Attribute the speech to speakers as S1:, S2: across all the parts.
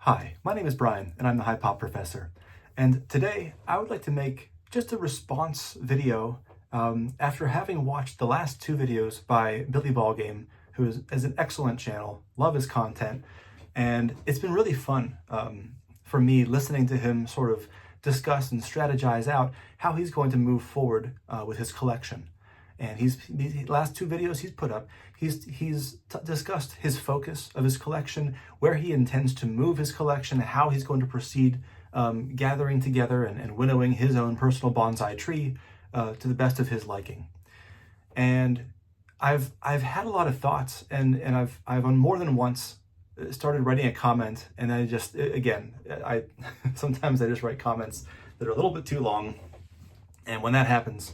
S1: Hi, my name is Brian, and I'm the High Pop Professor. And today, I would like to make just a response video after having watched the last two videos by Billy Ballgame, who is an excellent channel, love his content, and it's been really fun for me listening to him sort of discuss and strategize out how he's going to move forward with his collection. And the last two videos he's put up, he's discussed his focus of his collection, where he intends to move his collection, how he's going to proceed gathering together and winnowing his own personal bonsai tree to the best of his liking. And I've had a lot of thoughts, and I've on more than once started writing a comment, and I just I sometimes I just write comments that are a little bit too long, and when that happens,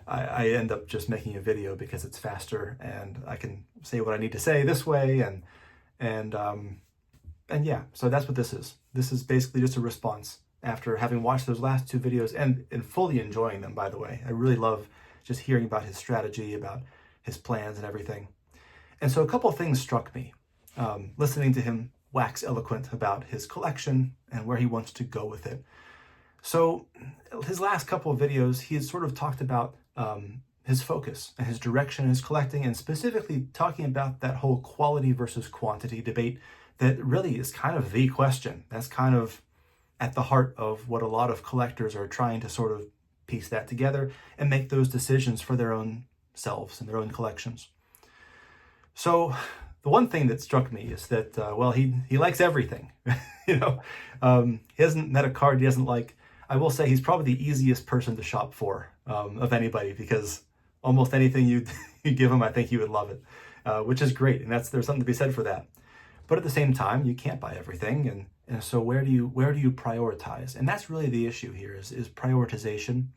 S1: I end up just making a video because it's faster and I can say what I need to say this way, and yeah, so that's what this is. This is basically just a response after having watched those last two videos and fully enjoying them, by the way. I really love just hearing about his strategy, about his plans and everything. And so a couple of things struck me listening to him wax eloquent about his collection and where he wants to go with it. So his last couple of videos, he had sort of talked about his focus and his direction in his collecting, and specifically talking about that whole quality versus quantity debate that really is kind of the question. That's kind of at the heart of what a lot of collectors are trying to sort of piece that together and make those decisions for their own selves and their own collections. So the one thing that struck me is that, well, he likes everything. He hasn't met a card he doesn't like. I will say he's probably the easiest person to shop for of anybody, because almost anything you give him, I think he would love it, which is great. And there's something to be said for that. But at the same time, you can't buy everything. And so where do you prioritize? And that's really the issue here is prioritization.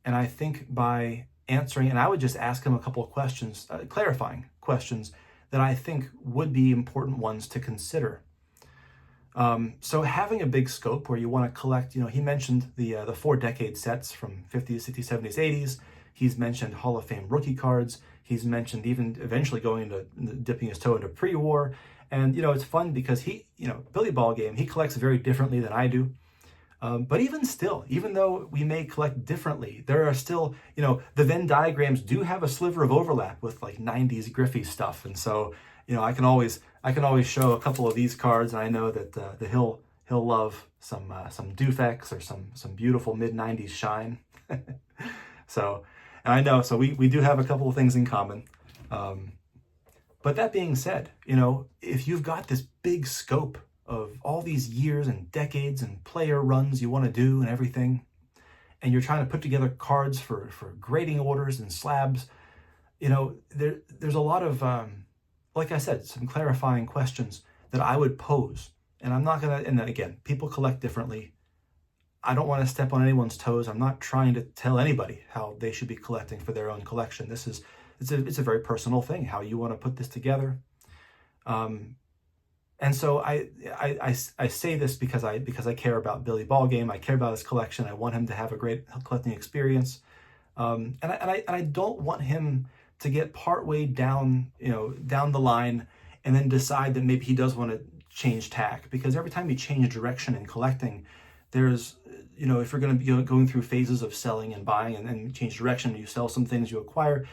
S1: And I think by answering, and I would just ask him a couple of questions, clarifying questions that I think would be important ones to consider. So having a big scope where you want to collect, he mentioned the 4-decade sets from 50s, 60s, 70s, 80s. He's mentioned Hall of Fame rookie cards. He's mentioned even eventually going into dipping his toe into pre-war. And, it's fun because Billy Ballgame, he collects very differently than I do. But even still, even though we may collect differently, there are still, the Venn diagrams do have a sliver of overlap with like 90s Griffey stuff. And so, I can always show a couple of these cards, and I know that he'll love some Dufex or some beautiful mid-90s shine. So, and I know, so we do have a couple of things in common. But that being said, if you've got this big scope of all these years and decades and player runs you want to do and everything, and you're trying to put together cards for grading orders and slabs, there's a lot of, like I said, some clarifying questions that I would pose. And I'm not going to, and then again, people collect differently. I don't want to step on anyone's toes. I'm not trying to tell anybody how they should be collecting for their own collection. It's a very personal thing, how you want to put this together. And so I say this because I care about Billy Ballgame. I care about his collection. I want him to have a great collecting experience. And I don't want him to get partway down the line and then decide that maybe he does want to change tack, because every time you change direction in collecting, there's, if you're going to be going through phases of selling and buying and then change direction, you sell some things, you acquire,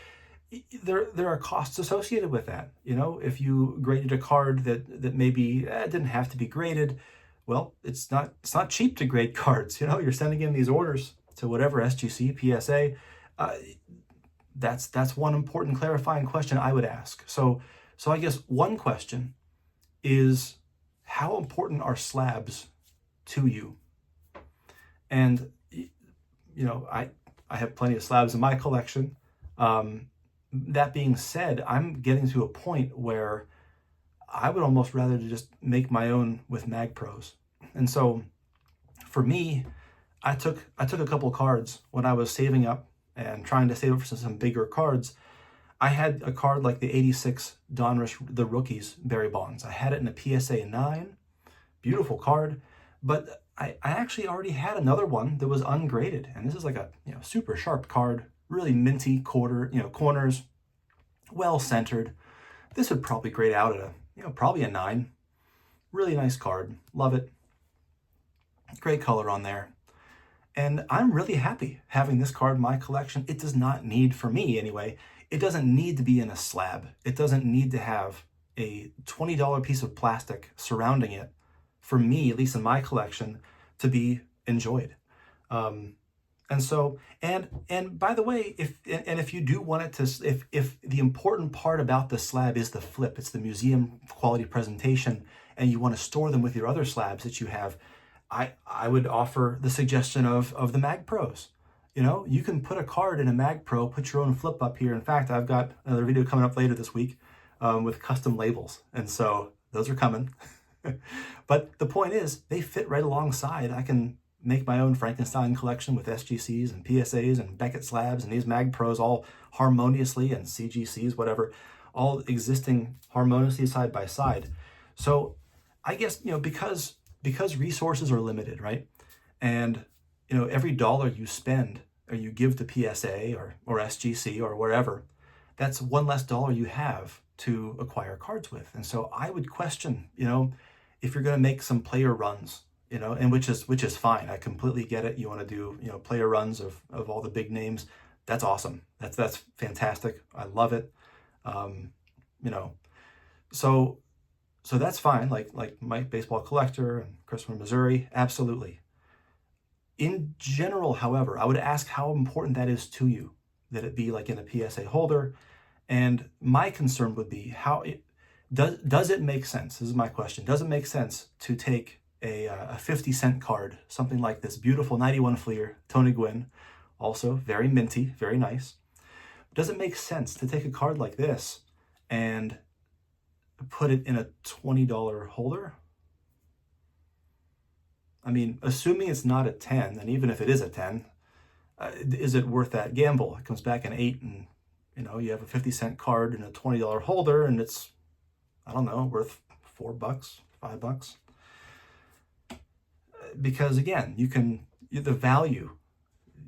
S1: there are costs associated with that. If you graded a card that maybe didn't have to be graded, well, it's not cheap to grade cards. You're sending in these orders to whatever SGC, PSA. That's one important clarifying question I would ask. So I guess one question is, how important are slabs to you? And I have plenty of slabs in my collection. That being said, I'm getting to a point where I would almost rather just make my own with MagPros. And so for me, I took a couple cards when I was saving up and trying to save up for some bigger cards. I had a card like the 86 Donruss, the Rookies Barry Bonds. I had it in a PSA 9, beautiful card, but I actually already had another one that was ungraded. And this is like a super sharp card, really minty corners, well centered. This would probably grade out at probably a 9. Really nice card. Love it. Great color on there. And I'm really happy having this card in my collection. It does not need, for me anyway, it doesn't need to be in a slab. It doesn't need to have a $20 piece of plastic surrounding it, for me, at least in my collection, to be enjoyed. And so, and by the way, if you do want it to, if the important part about the slab is the flip, it's the museum quality presentation, and you want to store them with your other slabs that you have, I would offer the suggestion of the Mag Pros. You know, you can put a card in a Mag Pro, put your own flip up here. In fact, I've got another video coming up later this week with custom labels, and so those are coming. But the point is, they fit right alongside. I can make my own Frankenstein collection with SGCs and PSAs and Beckett slabs and these Mag Pros all harmoniously, and CGCs, whatever, all existing harmoniously side by side. So I guess, you know, because resources are limited, right? And, you know, every dollar you spend or you give to PSA or SGC or wherever, that's one less dollar you have to acquire cards with. And so I would question, you know, if you're going to make some player runs, you know, and which is fine. I completely get it. You want to do, you know, player runs of all the big names. That's awesome. That's fantastic. I love it. You know, so that's fine. Like Mike Baseball Collector and Chris from Missouri, absolutely. In general, however, I would ask how important that is to you, that it be like in a PSA holder. And my concern would be how does it make sense? This is my question. Does it make sense to take a 50-cent card, something like this beautiful 91 Fleer, Tony Gwynn, also very minty, very nice. Does it make sense to take a card like this and put it in a $20 holder? I mean, assuming it's not a 10, and even if it is a 10, is it worth that gamble? It comes back an 8, and you know, you have a 50-cent card in a $20 holder, and it's, I don't know, worth $4, $5. Because again, the value,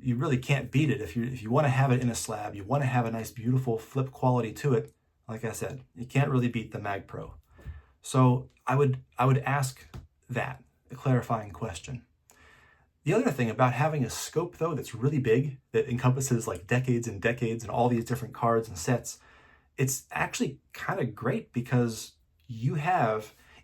S1: you really can't beat it. If you want to have it in a slab, you want to have a nice, beautiful flip quality to it. Like I said, you can't really beat the Mag Pro. So I would ask that, a clarifying question. The other thing about having a scope, though, that's really big, that encompasses like decades and decades and all these different cards and sets, it's actually kind of great because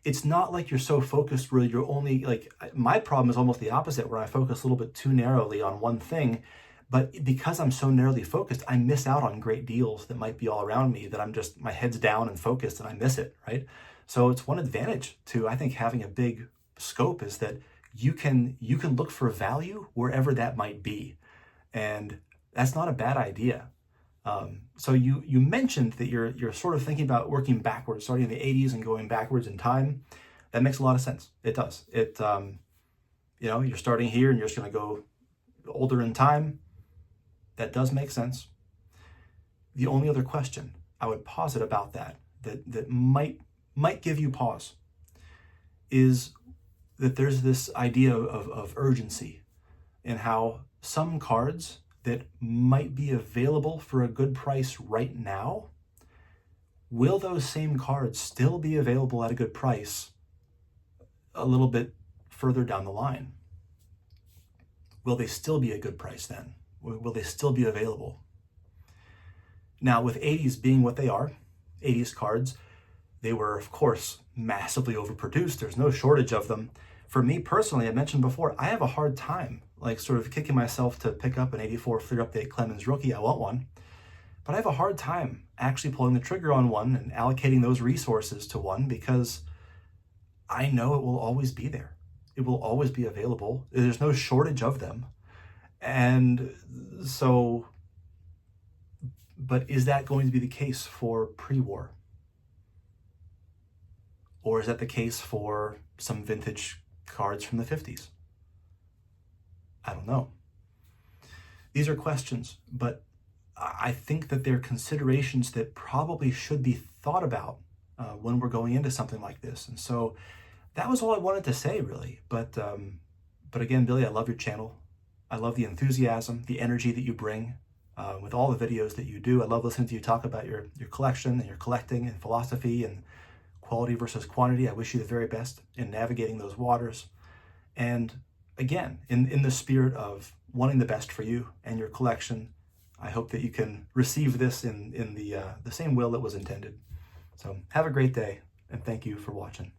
S1: it's not like you're so focused where you're only, like, my problem is almost the opposite, where I focus a little bit too narrowly on one thing. But because I'm so narrowly focused, I miss out on great deals that might be all around me, that I'm just, my head's down and focused and I miss it, right? So it's one advantage to, I think, having a big scope is that you can look for value wherever that might be. And that's not a bad idea. So you mentioned that you're sort of thinking about working backwards, starting in the 80s and going backwards in time. That makes a lot of sense. It does. You know, you're starting here and you're just going to go older in time. That does make sense. The only other question I would posit about that might give you pause is that there's this idea of urgency and how some cards that might be available for a good price right now, will those same cards still be available at a good price a little bit further down the line? Will they still be a good price then? Will they still be available? Now, with 80s being what they are, 80s cards, they were, of course, massively overproduced. There's no shortage of them. For me personally, I mentioned before, I have a hard time, like, sort of kicking myself to pick up an 84 Fleer Update Clemens rookie. I want one. But I have a hard time actually pulling the trigger on one and allocating those resources to one, because I know it will always be there. It will always be available. There's no shortage of them. And so, but is that going to be the case for pre-war? Or is that the case for some vintage cards from the 50s? I don't know. These are questions, but I think that they're considerations that probably should be thought about when we're going into something like this. And so that was all I wanted to say, really. But again, Billy, I love your channel. I love the enthusiasm, the energy that you bring with all the videos that you do. I love listening to you talk about your collection and your collecting and philosophy and quality versus quantity. I wish you the very best in navigating those waters. And again, in the spirit of wanting the best for you and your collection, I hope that you can receive this in the same will that was intended. So have a great day, and thank you for watching.